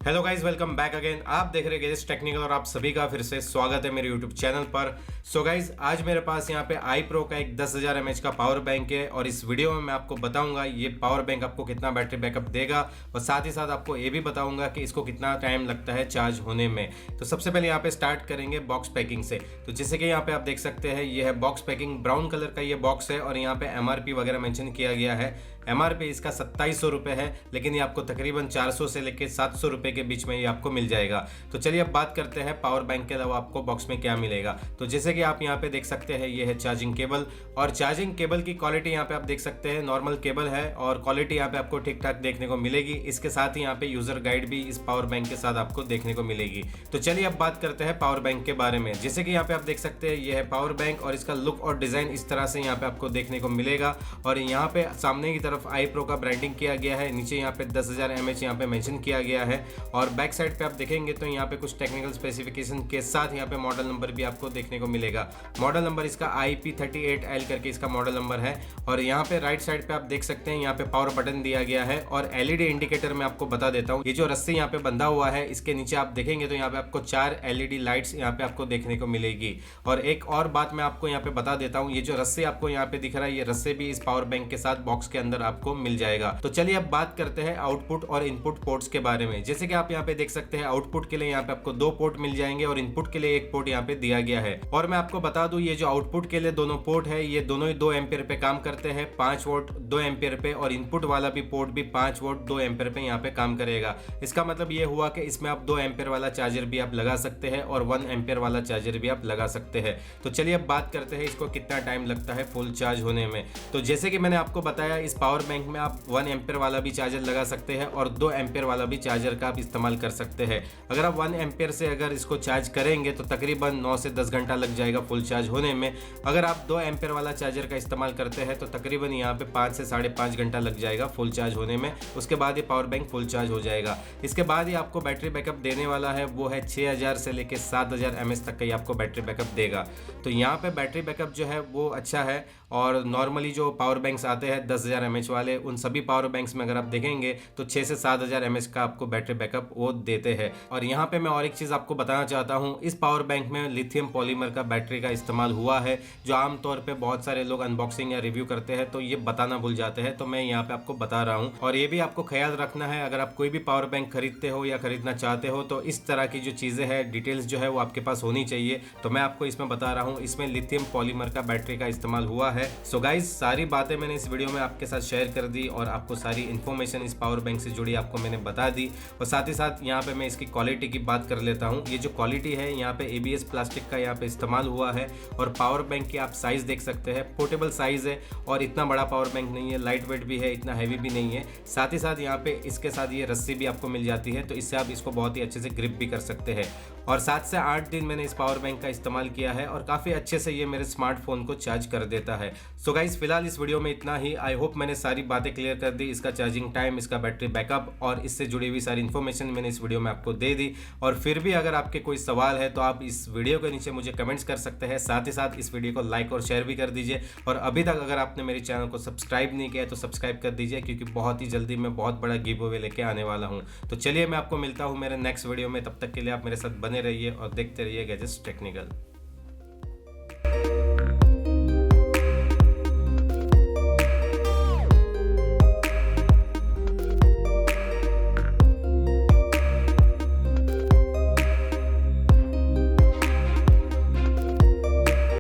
Hello guys, welcome back again. आप देख रहे गैजेट्स टेक्निकल और आप सभी का फिर से स्वागत है मेरे यूट्यूब चैनल पर। सो गाइज, आज मेरे पास यहाँ पे iPro का एक 10,000 mAh का पावर बैंक है और इस वीडियो में मैं आपको बताऊंगा ये पावर बैंक आपको कितना बैटरी बैकअप देगा और साथ ही साथ आपको ये भी बताऊंगा कि इसको कितना टाइम लगता है चार्ज होने में। तो सबसे पहले यहाँ पे स्टार्ट करेंगे बॉक्स पैकिंग से। तो जैसे कि यहाँ पे आप देख सकते हैं ये है बॉक्स पैकिंग, ब्राउन कलर का ये बॉक्स है और यहाँ पे MRP वगैरह मेंशन किया गया है। MRP इसका 2700 रुपये है, लेकिन ये आपको तकरीबन 400 से लेकर 700 रुपये के बीच में ये आपको मिल जाएगा। तो चलिए अब बात करते हैं पावर बैंक के अलावा आपको बॉक्स में क्या मिलेगा। तो जैसे कि आप यहाँ पे देख सकते हैं ये है चार्जिंग केबल, और चार्जिंग केबल की क्वालिटी यहाँ पे आप देख सकते हैं नॉर्मल केबल है और क्वालिटी यहाँ पे आपको ठीक ठाक देखने को मिलेगी। इसके साथ ही यहाँ पे यूजर गाइड भी इस पावर बैंक के साथ आपको देखने को मिलेगी। तो चलिए अब बात करते हैं पावर बैंक के बारे में। जैसे कि यहाँ पे आप देख सकते हैं ये है पावर बैंक और इसका लुक और डिजाइन इस तरह से यहाँ पे आपको देखने को मिलेगा। और यहाँ पे सामने की तरफ iPro का ब्रांडिंग किया गया है, नीचे यहाँ पे 10,000 mAh यहाँ पे मेंशन किया गया है। और बैक साइड पे आप देखेंगे तो यहाँ पे कुछ टेक्निकल स्पेसिफिकेशन के साथ यहाँ पे मॉडल नंबर भी आपको देखने को मिलेगा। मॉडल नंबर इसका IP38L करके इसका मॉडल नंबर है। और यहाँ पे राइट साइड पे आप देख सकते हैं यहाँ पे पावर बटन दिया गया है और LED इंडिकेटर में आपको बता देता हूँ। ये जो रस्सी यहाँ पे बंधा हुआ है इसके नीचे आप देखेंगे तो यहाँ पे आपको 4 LED लाइट्स यहाँ पे आपको देखने को मिलेगी। और एक और बात मैं आपको यहाँ पे बता देता हूँ, ये जो रस्सी आपको यहाँ पे दिख रहा है ये रस्सी भी इस पावर बैंक के साथ बॉक्स के अंदर आपको मिल जाएगा। तो चलिए अब बात करते हैं आउटपुट और इनपुट पोर्ट्स के बारे में। जैसे कि आप यहाँ पे देख सकते हैं आउटपुट के लिए यहाँ पे आपको 2 पोर्ट मिल जाएंगे और इनपुट के लिए 1 पोर्ट यहाँ पे दिया गया है। और मैं आपको बता दूं ये जो आउटपुट के लिए दोनों पोर्ट है ये दोनों ही 2 एम्पियर पे काम करते हैं, 5 वोल्ट 2 एम्पियर पे, और इनपुट वाला भी पोर्ट भी 5 वोल्ट 2 एम्पियर पे यहाँ पे काम करेगा। इसका मतलब ये हुआ कि इसमें आप 2 एम्पियर वाला चार्जर भी आप लगा सकते हैं और 1 एम्पियर वाला चार्जर भी आप लगा सकते हैं। तो चलिए अब बात करते हैं इसको कितना टाइम लगता है फुल चार्ज होने में। तो जैसे कि मैंने आपको बताया इस पावर बैंक में आप 1 एम्पियर वाला भी चार्जर लगा सकते हैं और 2 एम्पियर वाला भी चार्जर का आप इस्तेमाल कर सकते हैं। अगर आप 1 एम्पियर से अगर इसको चार्ज करेंगे तो तकरीबन 9 से 10 घंटा लग जाएगा फुल चार्ज होने में। अगर आप 2 एम्पियर वाला चार्जर का इस्तेमाल करते हैं तो तकरीबन यहाँ पे 5 से 5.5 घंटा लग जाएगा फुल चार्ज होने में। उसके बाद ये पावर बैंक फुल चार्ज हो जाएगा। इसके बाद ही आपको बैटरी बैकअप देने वाला है वो है 6000 से लेकर 7000 mAh तक का ही आपको बैटरी बैकअप देगा। तो यहाँ पे बैटरी बैकअप जो है वो अच्छा है। और नॉर्मली जो पावर बैंक्स आते हैं 10,000 mAh वाले, उन सभी पावर बैंक्स में अगर आप देखेंगे तो 6 से 7,000 mAh का आपको बैटरी बैकअप वो देते हैं। और यहाँ पे मैं और एक चीज़ आपको बताना चाहता हूँ, इस पावर बैंक में लिथियम पॉलीमर का बैटरी का इस्तेमाल हुआ है, जो आमतौर पे बहुत सारे लोग अनबॉक्सिंग या रिव्यू करते हैं तो ये बताना भूल जाते हैं। तो मैं यहाँ पे आपको बता रहा हूँ। और ये भी आपको ख्याल रखना है, अगर आप कोई भी पावर बैंक खरीदते हो या खरीदना चाहते हो तो इस तरह की जो चीज़ें हैं डिटेल्स जो है वो आपके पास होनी चाहिए। तो मैं आपको इसमें बता रहा हूँ, इसमें लिथियम पॉलीमर का बैटरी का इस्तेमाल हुआ है। सो गाइज, सारी बातें मैंने इस वीडियो में आपके साथ शेयर कर दी और आपको सारी इन्फॉर्मेशन इस पावर बैंक से जुड़ी आपको मैंने बता दी। और साथ ही साथ यहाँ पे मैं इसकी क्वालिटी की बात कर लेता हूँ। ये जो क्वालिटी है यहाँ पे ABS प्लास्टिक का यहाँ पे इस्तेमाल हुआ है। और पावर बैंक की आप साइज देख सकते हैं, पोर्टेबल साइज है और इतना बड़ा पावर बैंक नहीं है, लाइट वेट भी है, इतना हैवी भी नहीं है। साथ ही साथ यहाँ पे इसके साथ ये रस्सी भी आपको मिल जाती है, तो इससे आप इसको बहुत ही अच्छे से ग्रिप भी कर सकते हैं। और 7 से 8 दिन मैंने इस पावर बैंक का इस्तेमाल किया है और काफ़ी अच्छे से ये मेरे स्मार्टफोन को चार्ज कर देता है। सो गाइस, फिलहाल इस वीडियो में इतना ही। आई होप मैंने सारी बातें क्लियर कर दी, इसका चार्जिंग टाइम, इसका बैटरी बैकअप और इससे जुड़ी हुई सारी इन्फॉर्मेशन मैंने इस वीडियो में आपको दे दी। और फिर भी अगर आपके कोई सवाल है तो आप इस वीडियो के नीचे मुझे कमेंट्स कर सकते हैं। साथ ही साथ इस वीडियो को लाइक और शेयर भी कर दीजिए। और अभी तक अगर आपने मेरे चैनल को सब्सक्राइब नहीं किया है तो सब्सक्राइब कर दीजिए, क्योंकि बहुत ही जल्दी मैं बहुत बड़ा गिव अवे लेके आने वाला हूँ। तो चलिए मैं आपको मिलता हूँ मेरे नेक्स्ट वीडियो में। तब तक के लिए आप मेरे साथ बने रहिए और देखते रहिए गैजेट्स टेक्निकल।